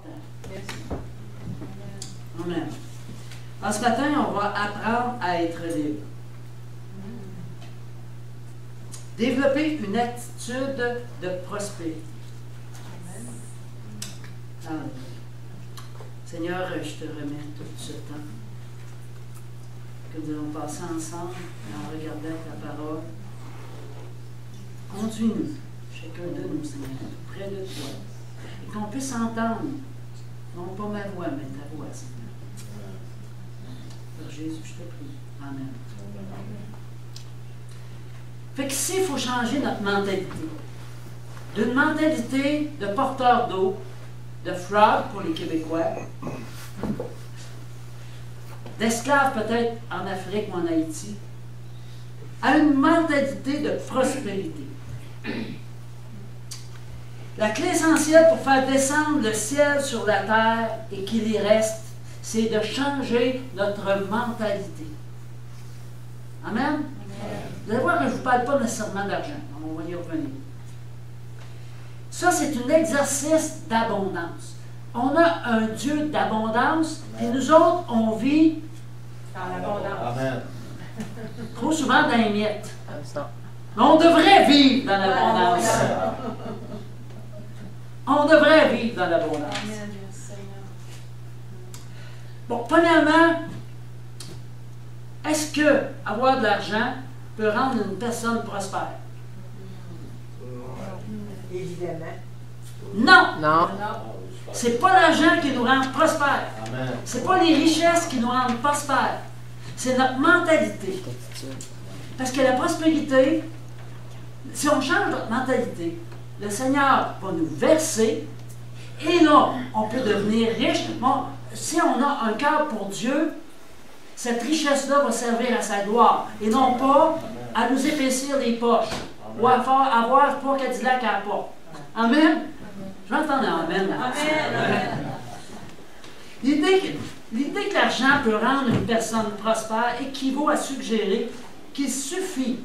important. Amen. Alors, ce matin, on va apprendre à être libre. Développer une attitude de prospérité. Amen. Seigneur, je te remets tout ce temps que nous allons passer ensemble en regardant ta parole. Conduis-nous, chacun de nous, Seigneur, tout près de toi, et qu'on puisse entendre, non pas ma voix, mais ta voix, Seigneur. Par Jésus, je te prie. Amen. Fait qu'ici, il faut changer notre mentalité. D'une mentalité de porteur d'eau, de frog pour les Québécois, d'esclaves peut-être en Afrique ou en Haïti, à une mentalité de prospérité. La clé essentielle pour faire descendre le ciel sur la terre et qu'il y reste, c'est de changer notre mentalité. Amen? Vous allez voir que je ne vous parle pas nécessairement d'argent. On va y revenir. Ça, c'est un exercice d'abondance. On a un Dieu d'abondance et nous autres, on vit dans l'abondance. Amen. Trop souvent dans les miettes. On devrait vivre dans l'abondance. On devrait vivre dans l'abondance. Bon, premièrement, est-ce que avoir de l'argent peut rendre une personne prospère? Évidemment. Non! Non. C'est pas l'argent qui nous rend prospères. Amen. C'est pas les richesses qui nous rendent prospères. C'est notre mentalité. Parce que la prospérité, si on change notre mentalité, le Seigneur va nous verser et là, on peut devenir riche. Bon, si on a un cœur pour Dieu, cette richesse-là va servir à sa gloire et non pas à nous épaissir les poches ou à avoir pas Cadillac à la porte. Amen? Je vais entendre Amen. Amen. L'idée que l'argent peut rendre une personne prospère équivaut à suggérer qu'il suffit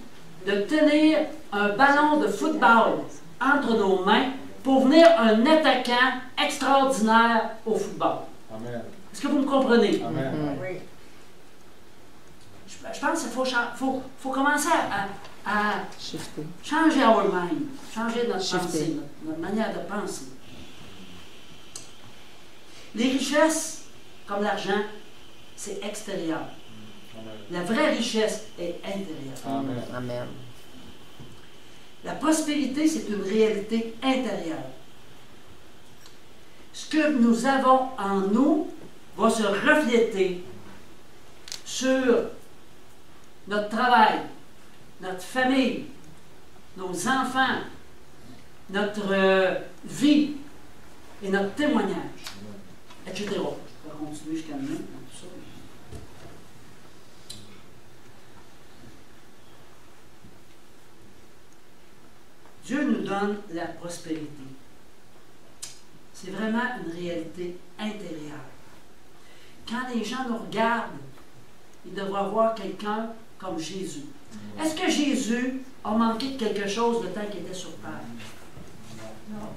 de tenir un ballon de football entre nos mains pour venir un attaquant extraordinaire au football. Amen. Est-ce que vous me comprenez? Amen. Oui. Je pense qu'il faut commencer à Shifter. changer our mind, changer notre Shifter. pensée, notre manière de penser. Les richesses, comme l'argent, c'est extérieur. Amen. La vraie richesse est intérieure. Amen. Amen. La prospérité, c'est une réalité intérieure. Ce que nous avons en nous va se refléter sur notre travail, notre famille, nos enfants, notre vie et notre témoignage, etc. Je vais continuer jusqu'à demain. Tout ça. Dieu nous donne la prospérité. C'est vraiment une réalité intérieure. Quand les gens nous regardent, ils devraient voir quelqu'un comme Jésus. Est-ce que Jésus a manqué de quelque chose le temps qu'il était sur terre? Non.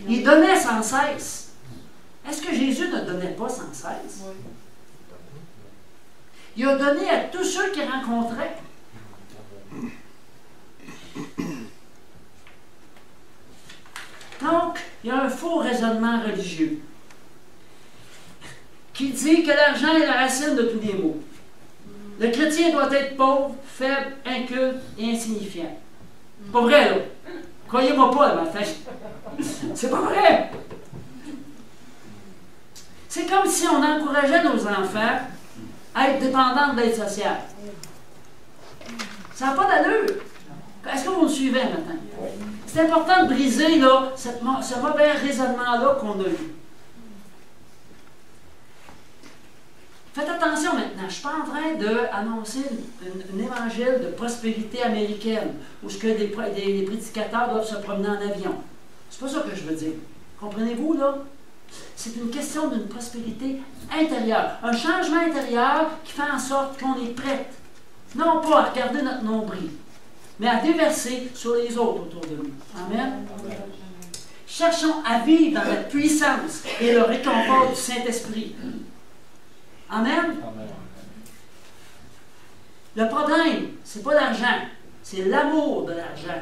Il donnait sans cesse. Est-ce que Jésus ne donnait pas sans cesse? Oui. Il a donné à tous ceux qu'il rencontrait. Donc, il y a un faux raisonnement religieux qui dit que l'argent est la racine de tous les maux. Le chrétien doit être pauvre, faible, inculte et insignifiant. Pas vrai, là. Croyez-moi pas, le matin. C'est pas vrai. C'est comme si on encourageait nos enfants à être dépendants de l'aide sociale. Ça n'a pas d'allure. Est-ce que vous me suivez maintenant? C'est important de briser là, ce mauvais raisonnement-là qu'on a eu. Faites attention maintenant, je ne suis pas en train d'annoncer un évangile de prospérité américaine où ce que des prédicateurs doivent se promener en avion. C'est pas ça que je veux dire. Comprenez-vous, là? C'est une question d'une prospérité intérieure. Un changement intérieur qui fait en sorte qu'on est prête. Non pas à regarder notre nombril, mais à déverser sur les autres autour de nous. Amen? Cherchons à vivre dans la puissance et le réconfort du Saint-Esprit. Amen. Le problème, c'est pas l'argent, c'est l'amour de l'argent.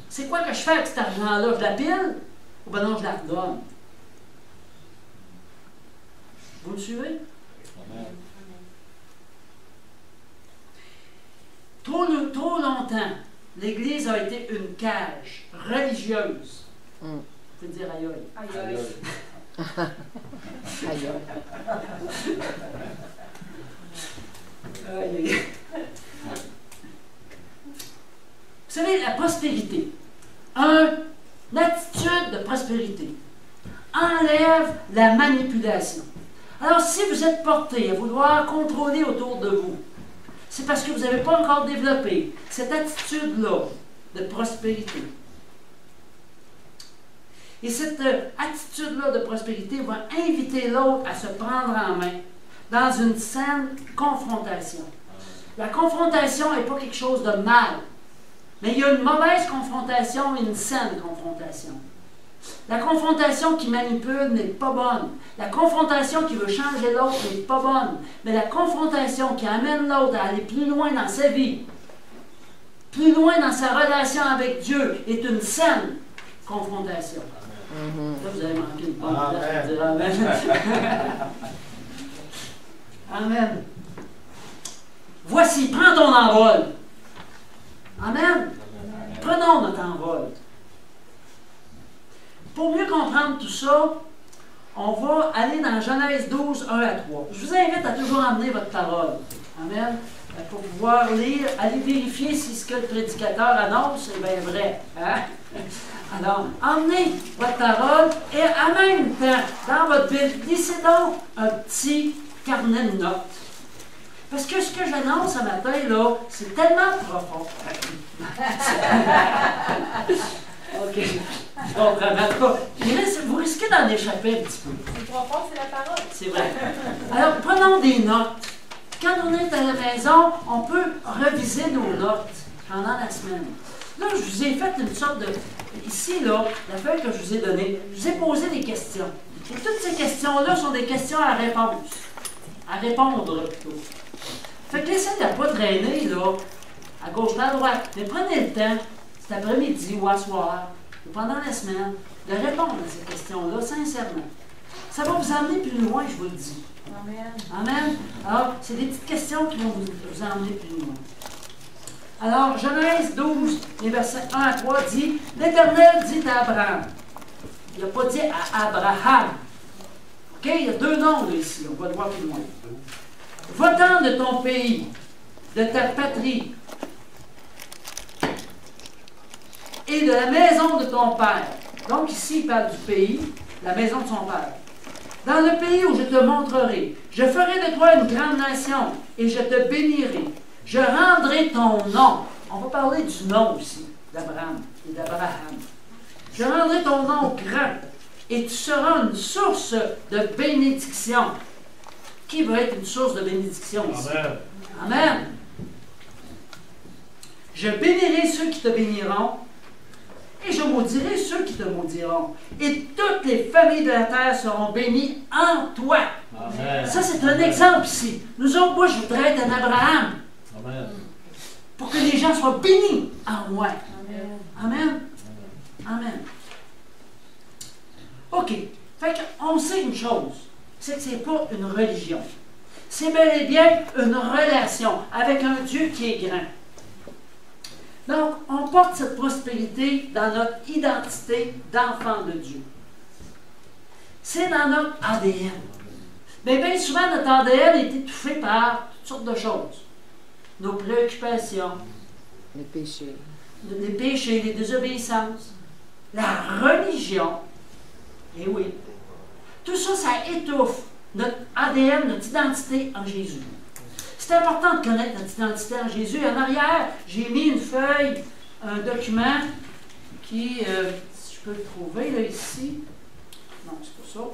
C'est quoi que je fais avec cet argent-là? Je la pile ou ben non, je la redonne? Vous me suivez? Trop longtemps, l'Église a été une cage religieuse. Vous pouvez dire aïe aïe. Aïe, aïe. Aïe aïe. Vous savez, la prospérité, une attitude de prospérité, enlève la manipulation. Alors, si vous êtes porté à vouloir contrôler autour de vous, c'est parce que vous n'avez pas encore développé cette attitude-là de prospérité. Et cette attitude-là de prospérité va inviter l'autre à se prendre en main dans une saine confrontation. La confrontation n'est pas quelque chose de mal, mais il y a une mauvaise confrontation et une saine confrontation. La confrontation qui manipule n'est pas bonne. La confrontation qui veut changer l'autre n'est pas bonne. Mais la confrontation qui amène l'autre à aller plus loin dans sa vie, plus loin dans sa relation avec Dieu, est une saine confrontation. Là, vous avez manqué une bonne place pour dire Amen. Amen. Voici, prends ton envol. Amen. Prenons notre envol. Pour mieux comprendre tout ça, on va aller dans Genèse 12, 1 à 3. Je vous invite à toujours emmener votre parole. Amen. Pour pouvoir lire, aller vérifier si ce que le prédicateur annonce est bien vrai. Hein? Alors, emmenez votre parole et en même temps, dans votre Bible, glissez donc un petit carnet de notes. Parce que ce que j'annonce ce matin, là, c'est tellement profond. OK. Je comprends pas. Vous risquez d'en échapper un petit peu. C'est profond, c'est la parole. C'est vrai. Alors, prenons des notes. Quand on est à la maison, on peut reviser nos notes pendant la semaine. Là, je vous ai fait une sorte de... Ici, là, la feuille que je vous ai donnée, je vous ai posé des questions. Et toutes ces questions-là sont des questions à réponse. À répondre, plutôt. Fait que laissez de ne pas traîner, là, à gauche et à droite. Mais prenez le temps, cet après-midi ou à soir, ou pendant la semaine, de répondre à ces questions-là, sincèrement. Ça va vous emmener plus loin, je vous le dis. Amen. Amen. Alors, c'est des petites questions qui vont vous emmener plus loin. Alors, Genèse 12, les versets 1 à 3 dit, l'Éternel dit à Abraham. Il n'a pas dit à Abraham. OK? Il y a deux noms là, ici, on va le voir plus loin. Va-t'en de ton pays, de ta patrie, et de la maison de ton père. Donc ici, il parle du pays, la maison de son père. Dans le pays où je te montrerai, je ferai de toi une grande nation, et je te bénirai. Je rendrai ton nom. On va parler du nom aussi, d'Abraham et d'Abraham. Je rendrai ton nom grand, et tu seras une source de bénédiction. Qui veut être une source de bénédiction ici? Amen. Amen. Je bénirai ceux qui te béniront, et je maudirai ceux qui te maudiront. Et toutes les familles de la terre seront bénies en toi. Amen. Ça, c'est un exemple ici. Nous autres, moi, je voudrais être un Abraham. Amen. Pour que les gens soient bénis en moi. Amen. Amen. Amen. OK. Fait qu'on sait une chose, c'est que ce n'est pas une religion. C'est bel et bien une relation avec un Dieu qui est grand. Donc, on porte cette prospérité dans notre identité d'enfant de Dieu. C'est dans notre ADN. Mais bien souvent, notre ADN est étouffé par toutes sortes de choses. Nos préoccupations, Les péchés. les péchés, les désobéissances, la religion. Et oui, tout ça, ça étouffe notre ADN, notre identité en Jésus. C'est important de connaître notre identité en Jésus. En arrière, j'ai mis une feuille, un document qui, si je peux le trouver, là, ici. Non, c'est pas ça.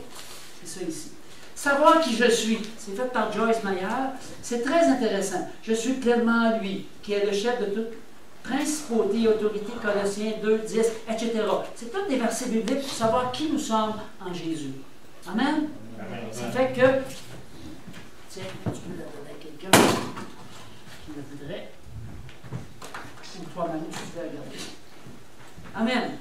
C'est ça ici. Savoir qui je suis. C'est fait par Joyce Meyer. C'est très intéressant. Je suis pleinement lui, qui est le chef de toute principauté, autorité, Colossiens 2, 10, etc. C'est tous des versets bibliques pour savoir qui nous sommes en Jésus. Amen? Ça fait que, tiens, tu peux la donner à quelqu'un qui le voudrait, ou toi-même, tu peux la garder. Amen.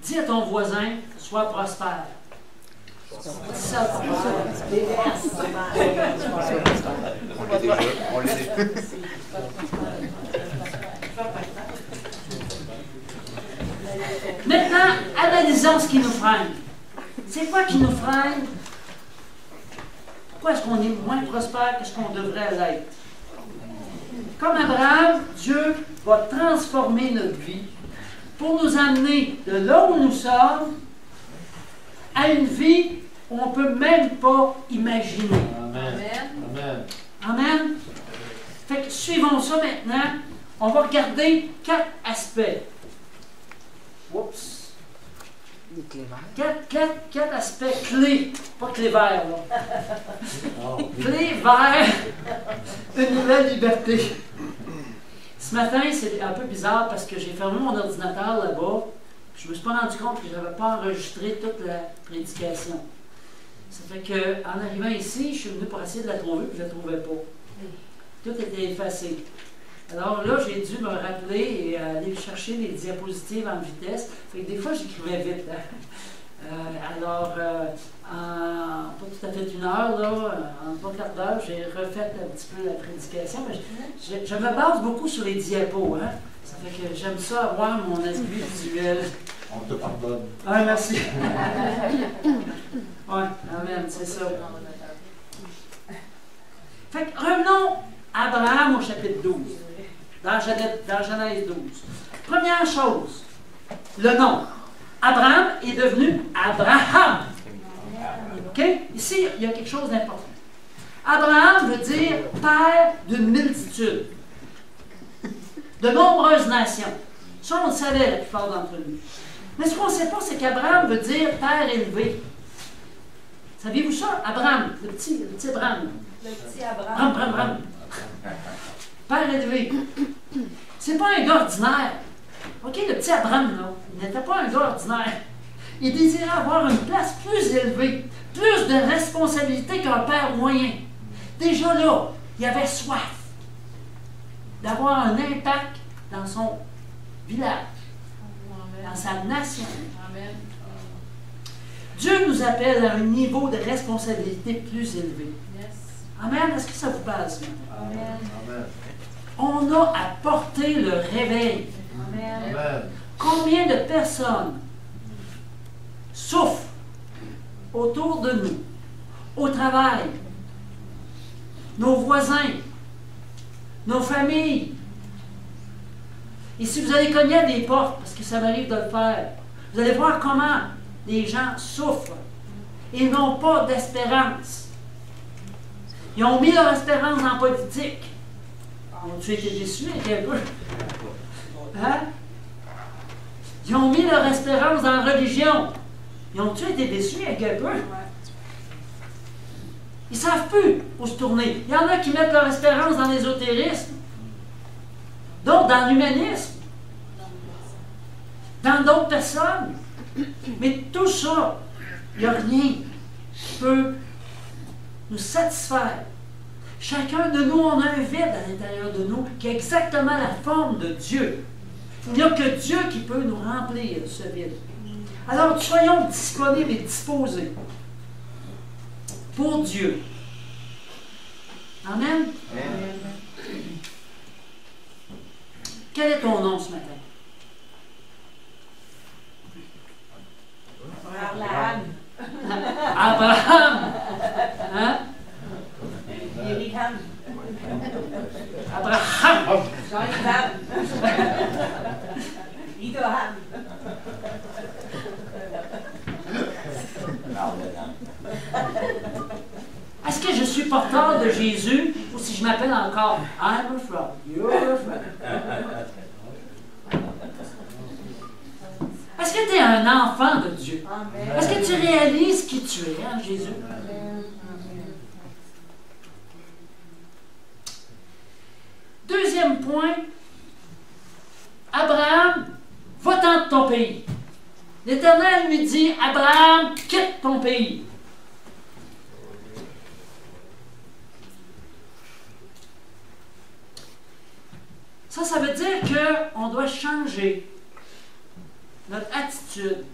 Dis à ton voisin, sois prospère. Ça, On l'est déjà. Maintenant, analysons ce qui nous freine. C'est quoi qui nous freine? Pourquoi est-ce qu'on est moins prospère que ce qu'on devrait l'être? Comme Abraham, Dieu va transformer notre vie pour nous amener de là où nous sommes à une vie où on ne peut même pas imaginer. Amen. Amen. Amen. Fait que suivons ça maintenant. On va regarder 4 aspects. Oups. Des clés vertes. 4 aspects clés. Pas clés verts, là. Oh. Clés vers une nouvelle liberté. Ce matin, c'est un peu bizarre parce que j'ai fermé mon ordinateur là-bas. Je ne me suis pas rendu compte que je n'avais pas enregistré toute la prédication. Ça fait qu'en arrivant ici, je suis venu pour essayer de la trouver, puis je ne la trouvais pas. Tout était effacé. Alors là, j'ai dû me rappeler et aller chercher les diapositives en vitesse. Fait que des fois, j'écrivais vite. En pas tout à fait une heure, là, en pas quart d'heure, j'ai refait un petit peu la prédication. Mais je me base beaucoup sur les diapos. Hein? Ça fait que j'aime ça avoir mon aspect visuel. On te pardonne. Ah, merci. Oui, amen, c'est ça. Fait que revenons à Abraham au chapitre 12, dans Genèse 12. Première chose, le nom. Abraham est devenu Abraham. OK? Ici, il y a quelque chose d'important. Abraham veut dire père d'une multitude, de nombreuses nations. Ça, on le savait, la plupart d'entre nous. Mais ce qu'on ne sait pas, c'est qu'Abraham veut dire père élevé. Saviez-vous ça? Abraham, le petit Abraham. Le petit Abraham. Bram. Père élevé. C'est pas un gars ordinaire. OK, le petit Abraham, là, il n'était pas un gars ordinaire. Il désirait avoir une place plus élevée, plus de responsabilité qu'un père moyen. Déjà là, il avait soif d'avoir un impact dans son village, dans sa nation. Amen. Dieu nous appelle à un niveau de responsabilité plus élevé. Yes. Amen. Est-ce que ça vous parle ce matin? Amen. Amen. On a à porter le réveil. Amen. Amen. Combien de personnes souffrent autour de nous, au travail, nos voisins, nos familles? Et si vous allez cogner à des portes, parce que ça m'arrive de le faire, vous allez voir comment les gens souffrent et n'ont pas d'espérance. Ils ont mis leur espérance en politique. Ont-tu été déçus un peu? Hein? Ils ont mis leur espérance dans la religion. Ils ont-tu été déçus un peu? Ils ne savent plus où se tourner. Il y en a qui mettent leur espérance dans l'ésotérisme, d'autres dans l'humanisme, dans d'autres personnes. Mais tout ça, il n'y a rien qui peut nous satisfaire. Chacun de nous, on a un vide à l'intérieur de nous qui a exactement la forme de Dieu. Il n'y a que Dieu qui peut nous remplir ce vide. Alors, soyons disponibles et disposés pour Dieu. Amen. Amen. Quel est ton nom ce matin? Abraham. Abraham. Hein? Eric Ham. Abraham. Jean-Yves Ham. Rita Ham. Est-ce que je suis porteur de Jésus ou si je m'appelle encore I'm a frog, you're a frog? Est-ce que tu es un enfant de Dieu? Amen. Est-ce que tu réalises qui tu es en Jésus? Amen. Deuxième point, Abraham, va-t'en de ton pays. L'Éternel lui dit, Abraham, quitte ton pays. Ça veut dire qu'on doit changer notre attitude.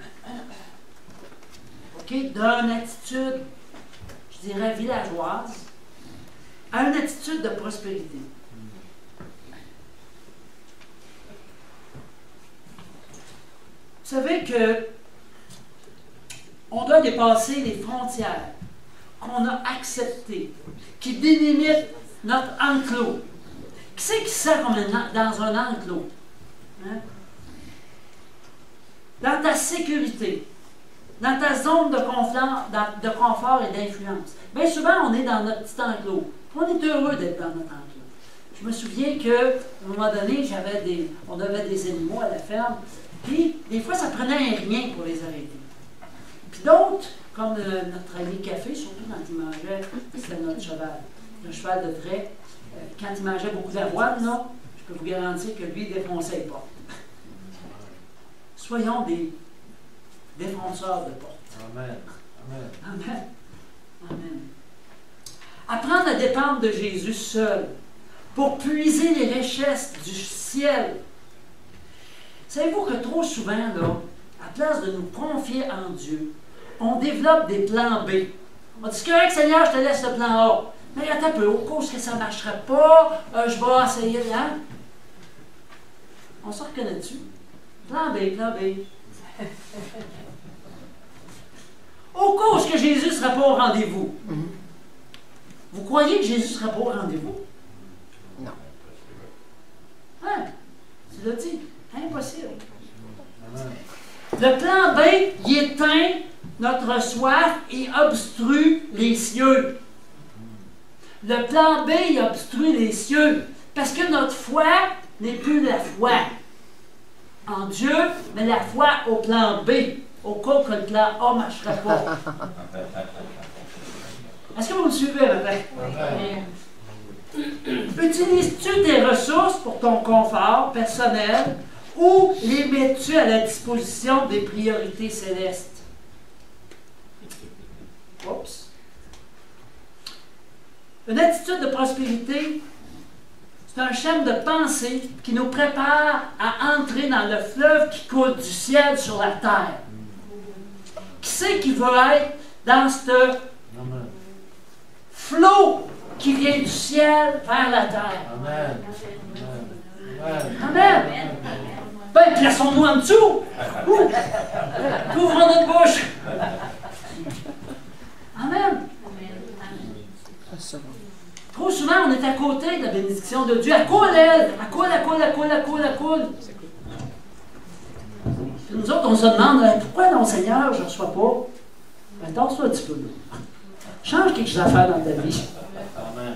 OK? D'une attitude, je dirais, villageoise, à une attitude de prospérité. Vous savez que on doit dépasser les frontières qu'on a acceptées, qui délimitent notre enclos. Qui c'est qui sert comme dans un enclos? Hein? Dans ta sécurité, dans ta zone de confort et d'influence. Bien souvent, on est dans notre petit enclos. On est heureux d'être dans notre enclos. Je me souviens qu'à un moment donné, on avait des animaux à la ferme, puis des fois, ça prenait un rien pour les arrêter. Puis d'autres, comme notre ami Café, surtout quand il mangeait, c'était notre cheval, le cheval de trait, quand il mangeait beaucoup d'avoine, là, je peux vous garantir que lui, il défonçait les portes. Soyons des défonceurs de portes. Amen. Amen. Amen. Amen. Apprendre à dépendre de Jésus seul pour puiser les richesses du ciel. Savez-vous que trop souvent, là, à place de nous confier en Dieu, on développe des plans B. On dit, c'est correct, Seigneur, je te laisse le plan A. Mais attends un peu, au cause que ça ne marcherait pas, je vais essayer là. On se reconnaît dessus. Plan B, plan B. Au cause que Jésus ne sera pas au rendez-vous. Vous croyez que Jésus ne sera pas au rendez-vous? Non. Hein? Tu l'as dit. Impossible. Amen. Le plan B, il éteint notre soif et obstrue les cieux. Le plan B, il obstrue les cieux. Parce que notre foi n'est plus la foi en Dieu, mais la foi au plan B. Au cas que le plan A ne marcherait pas. Est-ce que vous me suivez maintenant? Amen. Utilises-tu tes ressources pour ton confort personnel ou les mets-tu à la disposition des priorités célestes? Oups. Une attitude de prospérité, c'est un schéma de pensée qui nous prépare à entrer dans le fleuve qui coule du ciel sur la terre. Qui c'est qui veut être dans ce Amen. flot qui vient du ciel vers la terre? Amen. Amen. Amen. Ben, plaçons-nous en dessous. Couvrons notre bouche. Amen. Trop souvent, on est à côté de la bénédiction de Dieu. Elle coule, elle. Elle coule, elle coule, elle coule, elle coule, elle coule. Puis nous autres, on se demande, pourquoi non, Seigneur, je ne reçois pas? Ben, torse-toi un petit peu. Là. Change quelque chose à faire dans ta vie. Amen.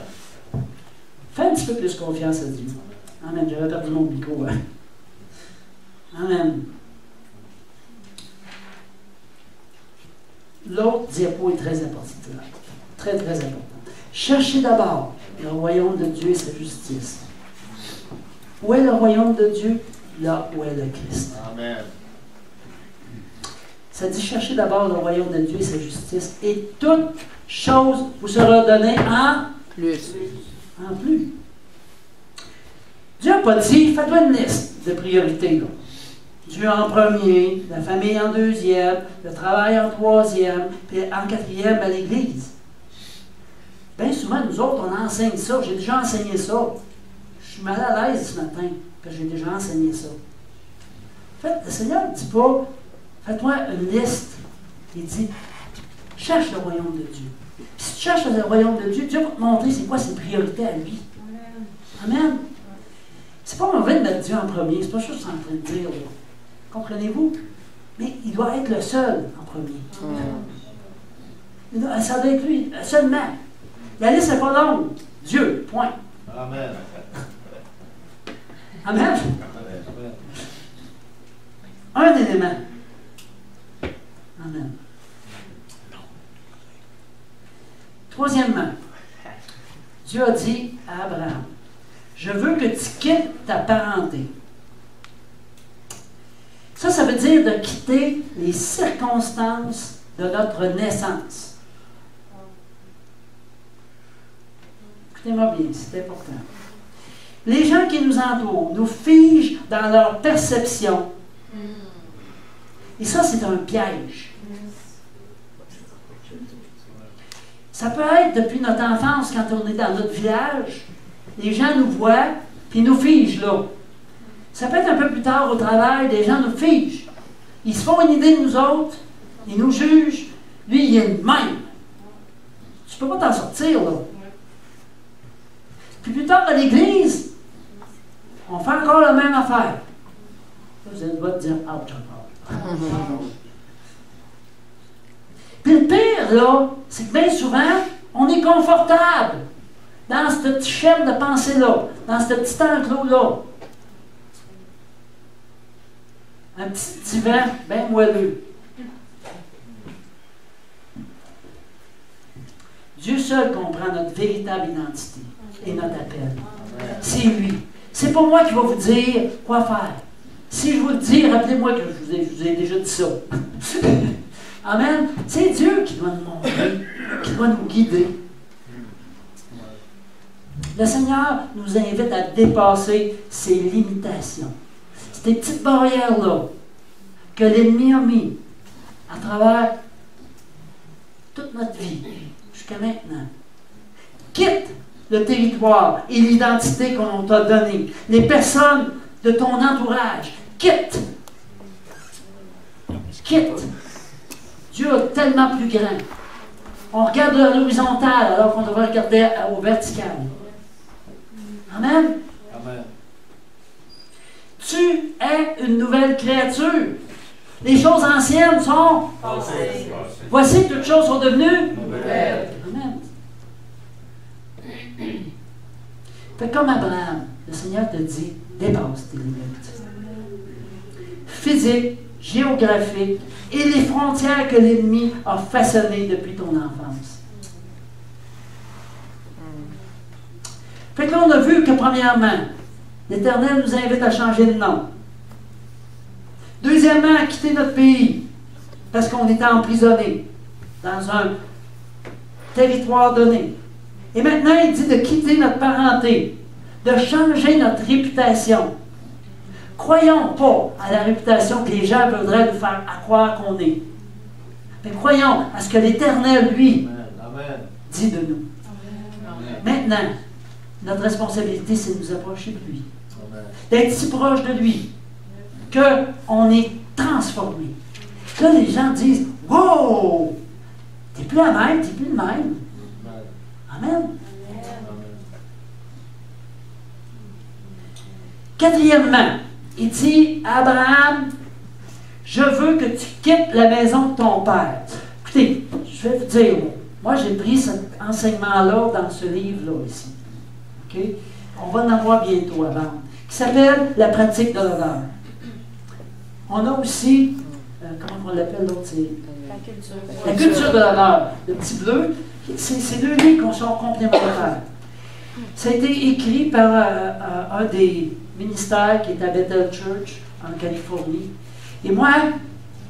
Fais un petit peu plus confiance à Dieu. Amen. J'avais perdu mon micro. Hein. Amen. L'autre diapo est très important. Très, très important. Cherchez d'abord le royaume de Dieu et sa justice. Où est le royaume de Dieu? Là où est le Christ. Amen. Ça dit cherchez d'abord le royaume de Dieu et sa justice, et toute chose vous sera donnée en Plus. En plus. Dieu n'a pas dit, fais-toi une liste de priorités. Là. Dieu en premier, la famille en deuxième, le travail en troisième, puis en quatrième, ben, l'Église. Bien souvent, nous autres, on enseigne ça. J'ai déjà enseigné ça. Je suis mal à l'aise ce matin, parce que j'ai déjà enseigné ça. En fait, le Seigneur ne dit pas, fais-toi une liste. Il dit, cherche le royaume de Dieu. Puis si tu cherches le royaume de Dieu, Dieu va te montrer c'est quoi ses priorités à lui. Amen. C'est pas mauvais de mettre Dieu en premier, c'est pas ça que je suis en train de dire. Là. Comprenez-vous? Mais il doit être le seul en premier. Ça doit être lui, seulement. La liste n'est pas longue. Dieu, point. Amen. Amen. Amen. Un élément. Troisièmement, Dieu a dit à Abraham, je veux que tu quittes ta parenté. Ça veut dire de quitter les circonstances de notre naissance. Écoutez-moi bien, c'est important. Les gens qui nous entourent nous figent dans leur perception. Et ça, c'est un piège. Ça peut être depuis notre enfance, quand on est dans notre village, les gens nous voient, puis nous figent là. Ça peut être un peu plus tard au travail, les gens nous figent. Ils se font une idée de nous autres, ils nous jugent. Lui, il est le même. Tu ne peux pas t'en sortir, là. Puis plus tard, à l'église, on fait encore la même affaire. Vous avez le droit de dire « ouch » encore. Puis le pire, là, c'est que bien souvent, on est confortable dans ce petit chaîne de pensée-là, dans ce petit enclos-là. Un petit divan bien moelleux. Dieu seul comprend notre véritable identité et notre appel. C'est lui. C'est pas moi qui va vous dire quoi faire. Si je vous le dis, rappelez-moi que je vous ai déjà dit ça. Amen. C'est Dieu qui doit nous montrer, qui doit nous guider. Le Seigneur nous invite à dépasser ces limitations. Ces petites barrières-là que l'ennemi a mis à travers toute notre vie jusqu'à maintenant. Quitte le territoire et l'identité qu'on t'a donné, les personnes de ton entourage. Quitte. Quitte. Dieu est tellement plus grand. On regarde à l'horizontale alors qu'on devrait regarder au vertical. Amen. Amen. Tu es une nouvelle créature. Les choses anciennes sont Passé. voici toutes choses sont devenues Nouvelle. Amen. Fait comme Abraham, le Seigneur te dit, dépasse tes limites. Physique, géographique et les frontières que l'ennemi a façonnées depuis ton enfance. Fait que là, on a vu que premièrement, l'Éternel nous invite à changer de nom. Deuxièmement, à quitter notre pays, parce qu'on était emprisonné dans un territoire donné. Et maintenant, il dit de quitter notre parenté, de changer notre réputation. Croyons pas à la réputation que les gens voudraient nous faire croire qu'on est. Mais croyons à ce que l'Éternel, lui, Amen. dit de nous. Maintenant, notre responsabilité, c'est de nous approcher de lui. Amen. D'être si proche de lui qu'on est transformé. Là, les gens disent « Wow! T'es plus la même, t'es plus le même. » Amen. Quatrièmement, il dit à Abraham, je veux que tu quittes la maison de ton père. Écoutez, je vais vous dire, moi j'ai pris cet enseignement-là dans ce livre-là ici. Okay? On va en avoir bientôt à vendre. Qui s'appelle La pratique de l'honneur. On a aussi, comment on l'appelle l'autre, c'est La culture de l'honneur. Le petit bleu, c'est deux livres qui sont complémentaires. Ça a été écrit par un des ministères qui est à Bethel Church, en Californie. Et moi,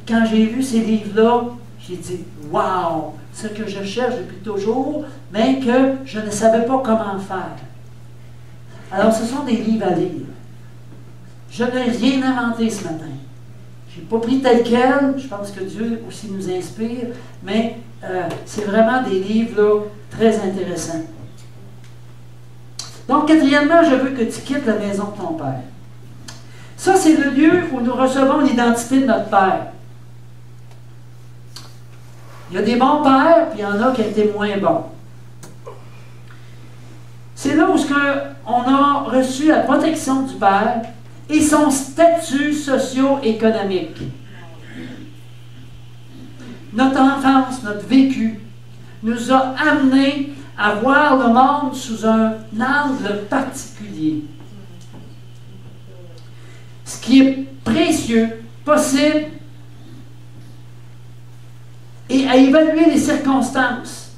quand j'ai lu ces livres-là, j'ai dit « Wow! Ce que je cherche depuis toujours, mais que je ne savais pas comment faire. » Alors, ce sont des livres à lire. Je n'ai rien inventé ce matin. Je n'ai pas pris tel quel, je pense que Dieu aussi nous inspire, mais c'est vraiment des livres là, très intéressants. Donc, quatrièmement, je veux que tu quittes la maison de ton père. Ça, c'est le lieu où nous recevons l'identité de notre père. Il y a des bons pères, puis il y en a qui ont été moins bons. C'est là où on a reçu la protection du père et son statut socio-économique. Notre enfance, notre vécu, nous a amenés à voir le monde sous un angle particulier. Ce qui est précieux, possible, et à évaluer les circonstances.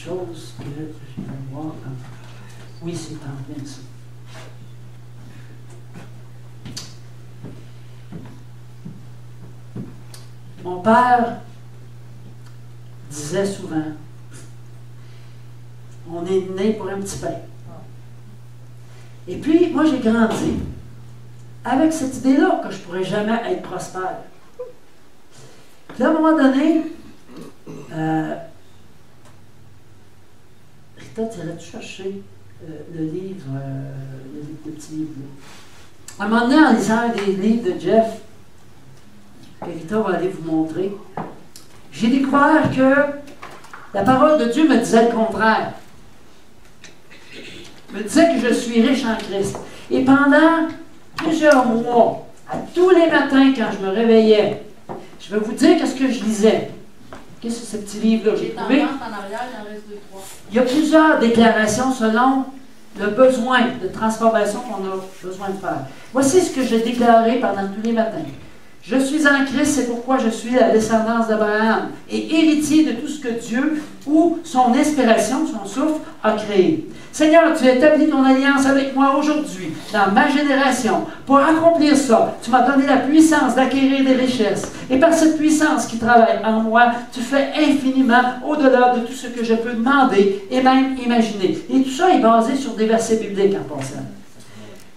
chose que je vais voir. Oui, c'est en bien ça. Mon père disait souvent, on est né pour un petit pain. Et puis, moi, j'ai grandi avec cette idée-là que je ne pourrais jamais être prospère. Puis, à un moment donné, Rita, tu irais-tu chercher le livre, le petit livre là? À un moment donné, en lisant des livres de Jeff, que Rita va aller vous montrer, j'ai découvert que la parole de Dieu me disait le contraire. Me disait que je suis riche en Christ. Et pendant plusieurs mois, à tous les matins quand je me réveillais, je vais vous dire qu'est-ce que je lisais. Qu'est-ce que c'est ce petit livre-là? J'ai trouvé. Il y a plusieurs déclarations selon le besoin de transformation qu'on a besoin de faire. Voici ce que j'ai déclaré pendant tous les matins. Je suis en Christ, c'est pourquoi je suis la descendance d'Abraham et héritier de tout ce que Dieu ou son inspiration, son souffle, a créé. Seigneur, tu as établi ton alliance avec moi aujourd'hui, dans ma génération. Pour accomplir ça, tu m'as donné la puissance d'acquérir des richesses. Et par cette puissance qui travaille en moi, tu fais infiniment au-delà de tout ce que je peux demander et même imaginer. Et tout ça est basé sur des versets bibliques en passant.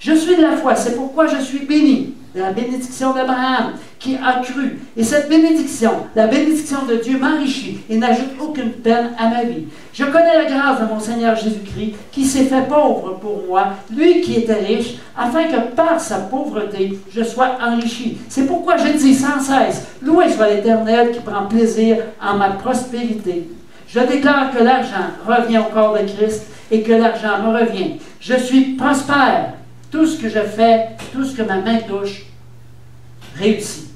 Je suis de la foi, c'est pourquoi je suis béni. La bénédiction d'Abraham qui a cru. Et cette bénédiction, la bénédiction de Dieu m'enrichit et n'ajoute aucune peine à ma vie. Je connais la grâce de mon Seigneur Jésus-Christ qui s'est fait pauvre pour moi, lui qui était riche, afin que par sa pauvreté, je sois enrichi. C'est pourquoi je dis sans cesse, loué soit l'Éternel qui prend plaisir en ma prospérité. Je déclare que l'argent revient au corps de Christ et que l'argent me revient. Je suis prospère. Tout ce que je fais, tout ce que ma main touche, réussit.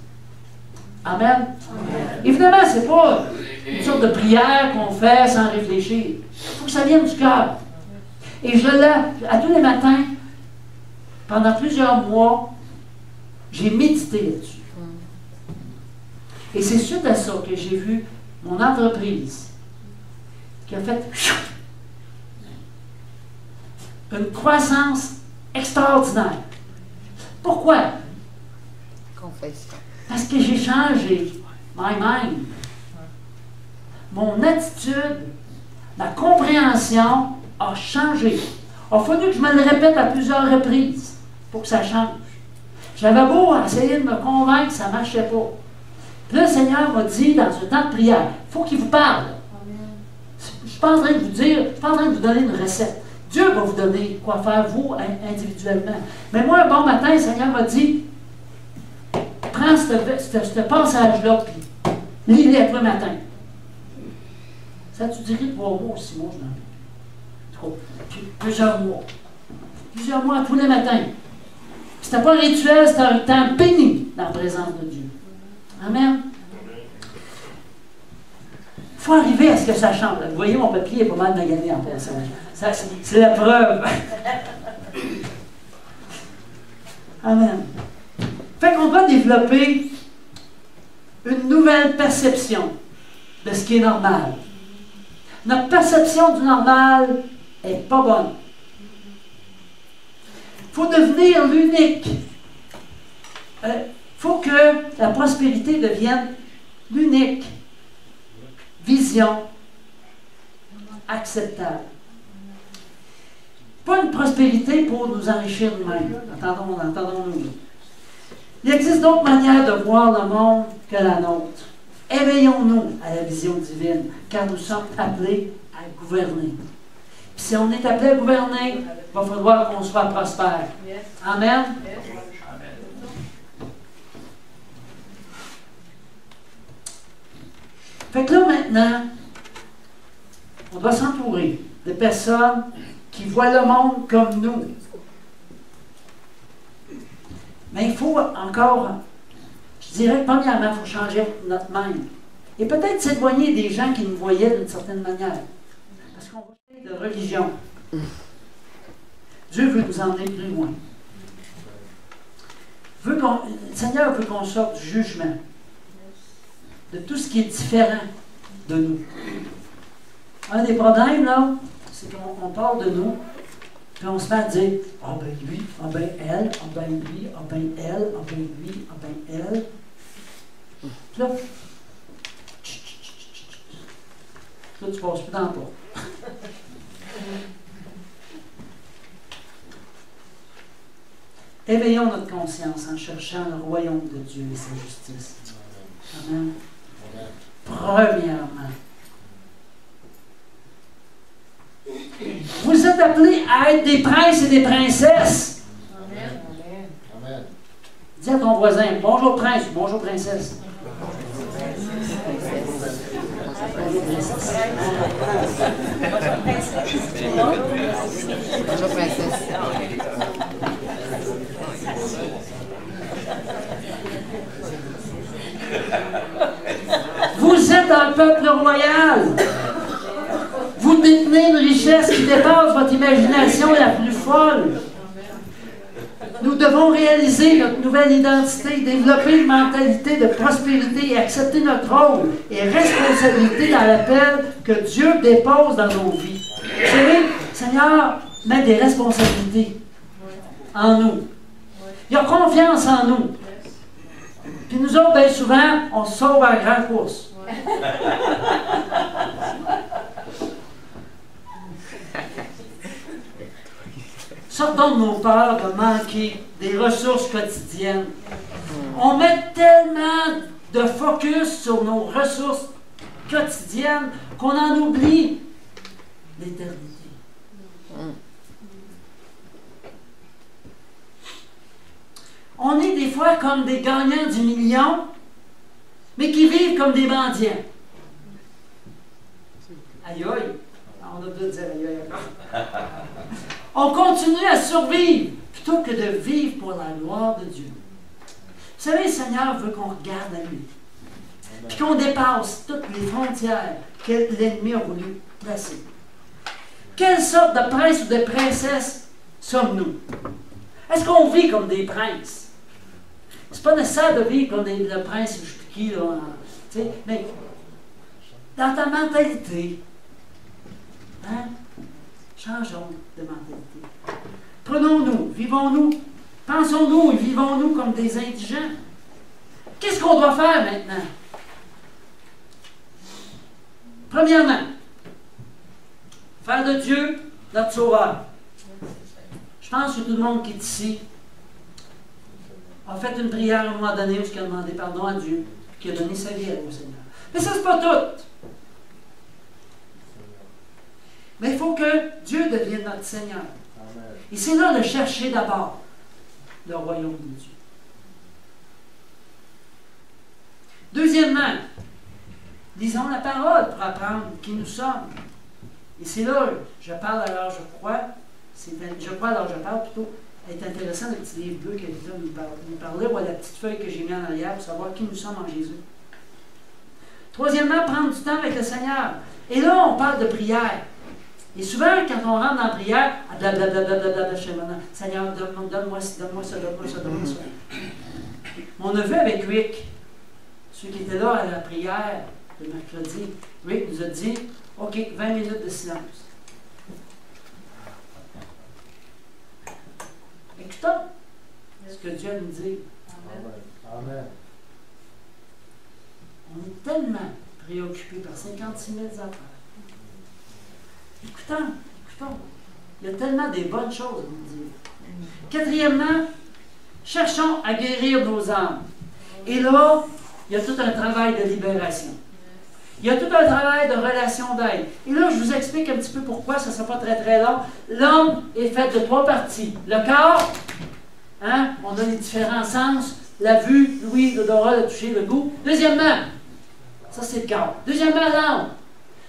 Amen. Amen. Évidemment, ce n'est pas une sorte de prière qu'on fait sans réfléchir. Il faut que ça vienne du cœur. Et je l'ai, à tous les matins, pendant plusieurs mois, j'ai médité là-dessus. Et c'est suite à ça que j'ai vu mon entreprise qui a fait une croissance extraordinaire. Pourquoi? Confession. Parce que j'ai changé my mind. Mon attitude, ma compréhension a changé. Il a fallu que je me le répète à plusieurs reprises pour que ça change. J'avais beau essayer de me convaincre, ça ne marchait pas. Puis là, le Seigneur m'a dit, dans ce temps de prière, il faut qu'il vous parle. Je ne suis pas en train de vous dire, je ne suis pas en train de vous donner une recette. Dieu va vous donner quoi faire, vous, individuellement. Mais moi, un bon matin, le Seigneur m'a dit, prends ce passage-là, puis lis-le à toi matin. Ça tu dirais 3 mois ou 6 mois, je n'en ai. Plusieurs mois. Plusieurs mois, tous les matins. C'était pas un rituel, c'était un temps béni dans la présence de Dieu. Amen. Il faut arriver à ce que ça change. Vous voyez, mon papier est pas mal magané en passant. C'est la preuve. Amen. Fait qu'on doit développer une nouvelle perception de ce qui est normal. Notre perception du normal n'est pas bonne. Il faut devenir l'unique. Il faut que la prospérité devienne l'unique vision acceptable. Pas une prospérité pour nous enrichir nous-mêmes. Entendons-nous. Il existe d'autres manières de voir le monde que la nôtre. Éveillons-nous à la vision divine, car nous sommes appelés à gouverner. Puis si on est appelé à gouverner, il va falloir qu'on soit prospère. Amen. Fait que là, maintenant, on doit s'entourer de personnes qui voient le monde comme nous. Mais il faut encore, je dirais, premièrement, il faut changer notre mind. Et peut-être s'éloigner des gens qui nous voyaient d'une certaine manière. Parce qu'on va parler de religion. Dieu veut nous emmener plus loin. Le Seigneur veut qu'on sorte du jugement, de tout ce qui est différent de nous. Un des problèmes, là, c'est qu'on parle de nous, puis on se met à dire, ah ben lui, ah ben elle, ah ben lui, ah ben elle, ah ben lui, ah ben elle. Puis là, là, tu passes plus dans la porte. Éveillons notre conscience en cherchant le royaume de Dieu et sa justice. Amen. Premièrement, vous êtes appelés à être des princes et des princesses. Amen. Amen. Dis à ton voisin, bonjour prince, bonjour princesse. Bonjour princesse. Bonjour, princesse. Vous êtes un peuple royal. Vous détenez une richesse qui dépasse votre imagination la plus folle. Nous devons réaliser notre nouvelle identité, développer une mentalité de prospérité et accepter notre rôle et responsabilité dans l'appel que Dieu dépose dans nos vies. Vous savez, le Seigneur met des responsabilités en nous. Il a confiance en nous. Puis nous autres, bien souvent, on se sauve à la grande course. Sortons de nos peurs de manquer des ressources quotidiennes. On met tellement de focus sur nos ressources quotidiennes qu'on en oublie l'éternité. On est des fois comme des gagnants du million, mais qui vivent comme des mendiants. Aïe aïe! On a deux dire aïe aïe. On continue à survivre plutôt que de vivre pour la gloire de Dieu. Vous savez, le Seigneur veut qu'on regarde à lui. Puis qu'on dépasse toutes les frontières que l'ennemi a voulu placer. Quelle sorte de prince ou de princesse sommes-nous? Est-ce qu'on vit comme des princes? C'est pas nécessaire de vivre comme le prince, je sais plus qui, là, mais dans ta mentalité, hein? Changeons de mentalité. Prenons-nous, vivons-nous, pensons-nous et vivons-nous comme des indigents. Qu'est-ce qu'on doit faire maintenant? Premièrement, faire de Dieu notre sauveur. Je pense que tout le monde qui est ici a fait une prière à un moment donné où il a demandé pardon à Dieu, qui a donné sa vie au Seigneur. Mais ça, c'est pas tout. Mais il faut que Dieu devienne notre Seigneur. Amen. Et c'est là de chercher d'abord le royaume de Dieu. Deuxièmement, lisons la parole pour apprendre qui nous sommes. Et c'est là, je parle alors je crois, je crois alors je parle plutôt, est intéressant le petit livre bleu qu'elle nous parler, ou la petite feuille que j'ai mis en arrière pour savoir qui nous sommes en Jésus. Troisièmement, prendre du temps avec le Seigneur. Et là, on parle de prière. Et souvent, quand on rentre dans la prière, Seigneur, donne-moi ça, donne-moi ça, donne-moi ça. On a vu avec Rick, ceux qui étaient là à la prière le mercredi, Rick nous a dit, OK, 20 minutes de silence. Écoutons ce que Dieu nous dit. Amen. On est tellement préoccupés par 56 000 affaires. Écoutons. Il y a tellement des bonnes choses à nous dire. Quatrièmement, cherchons à guérir nos âmes. Et là, il y a tout un travail de libération. Il y a tout un travail de relation d'aide. Et là, je vous explique un petit peu pourquoi, ça ne sera pas très très long. L'homme est fait de 3 parties. Le corps, hein, on a les différents sens, la vue, l'ouïe, l'odorat, le toucher, le goût. Deuxièmement, ça c'est le corps. Deuxièmement, l'âme.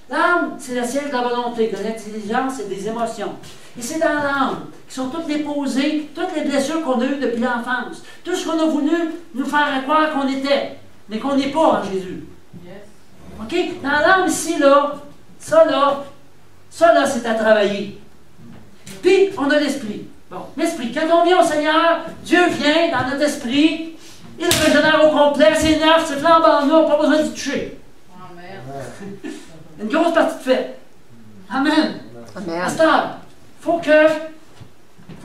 L'âme, c'est le siège de la volonté, de l'intelligence et des émotions. Et c'est dans l'âme qui sont toutes déposées, toutes les blessures qu'on a eues depuis l'enfance. Tout ce qu'on a voulu nous faire croire qu'on était, mais qu'on n'est pas en Jésus. OK? Dans l'âme ici, là, ça là, c'est à travailler. Puis, on a l'esprit. Bon, l'esprit. Quand on vient au Seigneur, Dieu vient dans notre esprit, il le régénère au complet, c'est neuf, c'est flambant neuf, pas besoin d'y toucher. Amen. Une grosse partie de fait. Amen. Amen. Pasteur, faut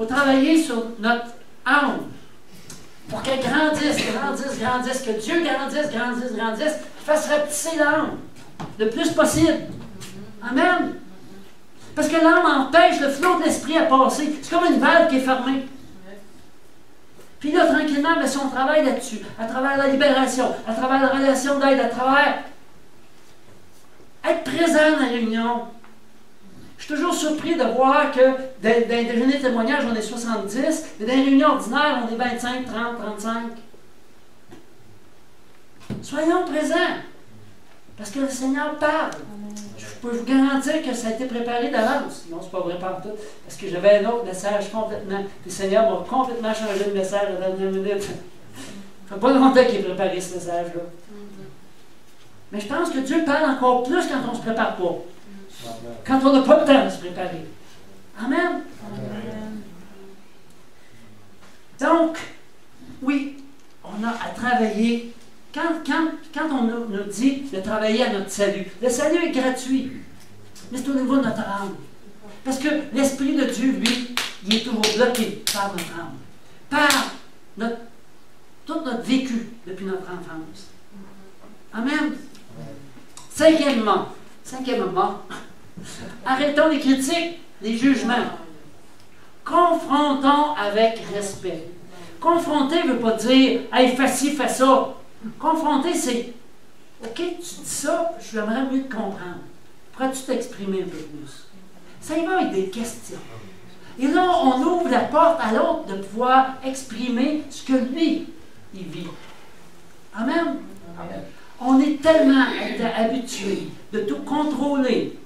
travailler sur notre âme pour qu'elle grandisse, que Dieu grandisse, qu'il fasse rapetisser l'âme le plus possible. Amen. Parce que l'âme empêche le flot de l'esprit à passer. C'est comme une valve qui est fermée. Puis là, tranquillement, mais si on travaille là-dessus, à travers la libération, à travers la relation d'aide, à travers être présent dans la réunion. Je suis toujours surpris de voir que dans les déjeuners de témoignage, on est 70, mais dans les réunions ordinaires, on est 25, 30, 35. Soyons présents, parce que le Seigneur parle. Je peux vous garantir que ça a été préparé d'avance. Non, c'est pas vrai partout, parce que j'avais un autre message complètement. Le Seigneur m'a complètement changé de message à la dernière minute. Ça fait pas longtemps qu'il ait préparé ce message-là. Mais je pense que Dieu parle encore plus quand on ne se prépare pas. Quand on n'a pas le temps de se préparer. Amen. Amen. Donc, oui, on a à travailler. Quand on nous dit de travailler à notre salut, le salut est gratuit, mais c'est au niveau de notre âme. Parce que l'Esprit de Dieu, lui, il est toujours bloqué par notre âme, par tout notre vécu depuis notre enfance. Amen. Cinquièmement, arrêtons les critiques, les jugements. Confrontons avec respect. Confronter ne veut pas dire « Hey, fais ci, fais ça ». Confronter, c'est « OK, tu dis ça, j'aimerais mieux te comprendre. Pourrais-tu t'exprimer un peu plus? » Ça y va avec des questions. Et là, on ouvre la porte à l'autre de pouvoir exprimer ce que lui, il vit. Amen. Amen. On est tellement habitué de tout contrôler.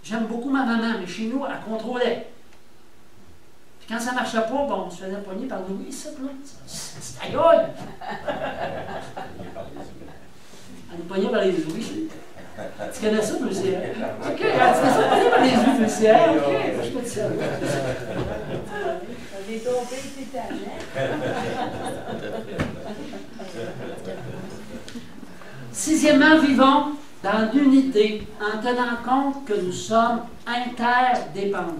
J'aime beaucoup ma maman, mais chez nous, elle contrôlait. Puis quand ça ne marchait pas, bon, on se faisait pogner par Louis, ça, là. C'est ta gueule! Elle nous pognait par les Louis. Tu connais ça, toi aussi, hein? OK, tu fais ça pogner par les Louis, toi aussi, hein? OK, je peux te dire. J'ai tombé ces talents. Sixièmement, vivons dans l'unité en tenant compte que nous sommes interdépendants.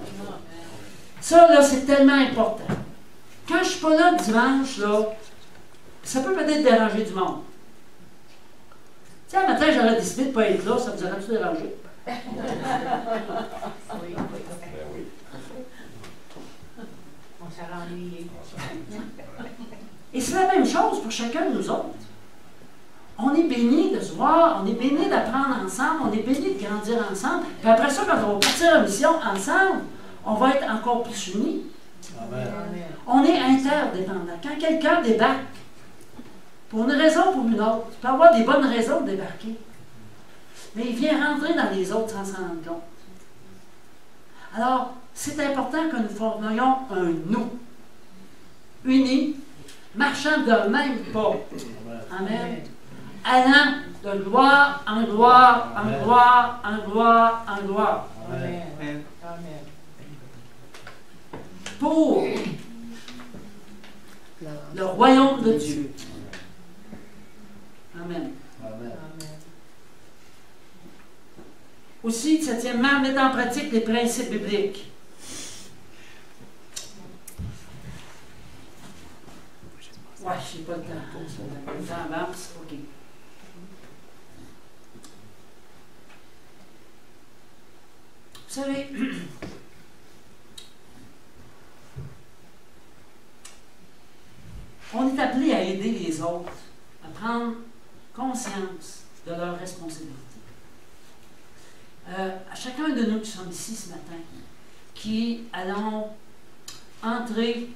Ça, là, c'est tellement important. Quand je ne suis pas là dimanche, là, ça peut peut-être déranger du monde. Tu sais, un matin, j'aurais décidé de ne pas être là, ça vous aurait tout dérangé. Oui. On s'est ennuyé. Et c'est la même chose pour chacun de nous autres. On est bénis de se voir, on est bénis d'apprendre ensemble, on est bénis de grandir ensemble. Puis après ça, quand on va partir en mission ensemble, on va être encore plus unis. Amen. On est interdépendants. Quand quelqu'un débarque, pour une raison ou pour une autre, il peut avoir des bonnes raisons de débarquer, mais il vient rentrer dans les autres sans s'en rendre compte. Alors, c'est important que nous formions un nous, unis, marchant de même pas. Amen. Allant de gloire en gloire, en gloire, en gloire, en gloire. Amen. Amen. Pour le royaume de Dieu. Amen. Amen. Aussi, septièmement, mettre en pratique les principes bibliques. Ouais, je n'ai pas le temps. Le temps avance. OK. Vous savez, on est appelé à aider les autres à prendre conscience de leurs responsabilités. À chacun de nous qui sommes ici ce matin, qui allons entrer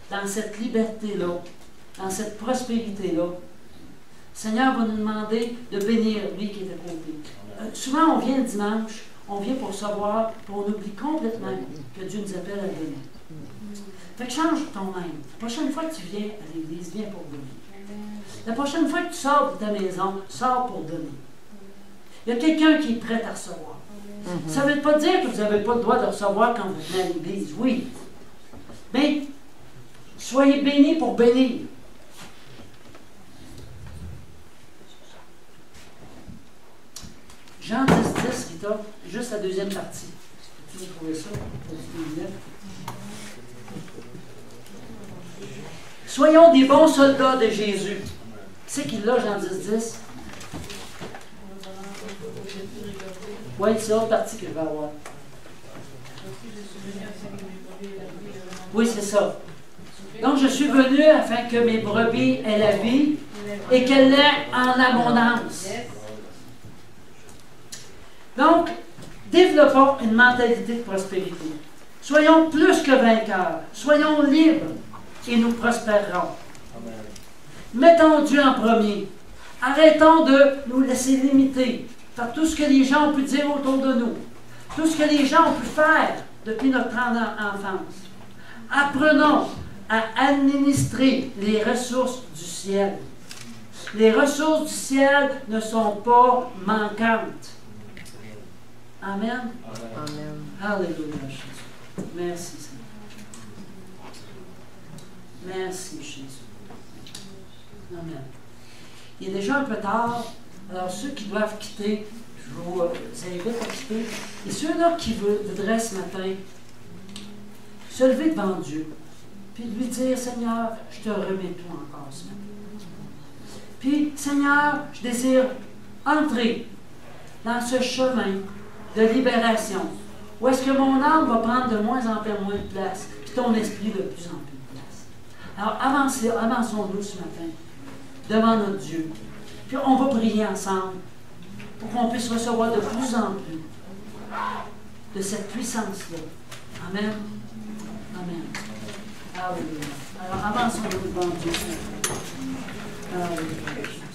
dans cette liberté-là, dans cette prospérité-là, le Seigneur va nous demander de bénir lui qui est à côté. Souvent, on vient le dimanche, on vient pour recevoir, puis on oublie complètement que Dieu nous appelle à donner. Fait que change ton même. La prochaine fois que tu viens à l'église, viens pour donner. La prochaine fois que tu sors de ta maison, sors pour donner. Il y a quelqu'un qui est prêt à recevoir. Ça ne veut pas dire que vous n'avez pas le droit de recevoir quand vous venez à l'église, oui. Mais soyez bénis pour bénir. Jean 10, Rita, juste la deuxième partie. Tu peux trouver ça? Soyons des bons soldats de Jésus. Qui c'est qui l'a, Jean 10? Oui, c'est l'autre partie que je vais avoir. Oui, c'est ça. Donc, je suis venu afin que mes brebis aient la vie et qu'elle l'ait en abondance. Donc, développons une mentalité de prospérité. Soyons plus que vainqueurs. Soyons libres et nous prospérerons. Mettons Dieu en premier. Arrêtons de nous laisser limiter par tout ce que les gens ont pu dire autour de nous. Tout ce que les gens ont pu faire depuis notre tendre enfance. Apprenons à administrer les ressources du ciel. Les ressources du ciel ne sont pas manquantes. Amen. Amen. Alléluia, Jésus. Merci, Seigneur. Merci, Jésus. Amen. Il est déjà un peu tard. Alors, ceux qui doivent quitter, je vous invite à quitter. Et ceux-là qui voudraient ce matin se lever devant Dieu, puis lui dire, Seigneur, je te remets tout encore ce matin. Puis, Seigneur, je désire entrer dans ce chemin de libération, où est-ce que mon âme va prendre de moins en moins de place, puis ton esprit de plus en plus de place. Alors, avançons-nous ce matin devant notre Dieu. Puis on va prier ensemble pour qu'on puisse recevoir de plus en plus de cette puissance-là. Amen. Amen. Alléluia. Alors, avançons-nous devant Dieu. Alléluia.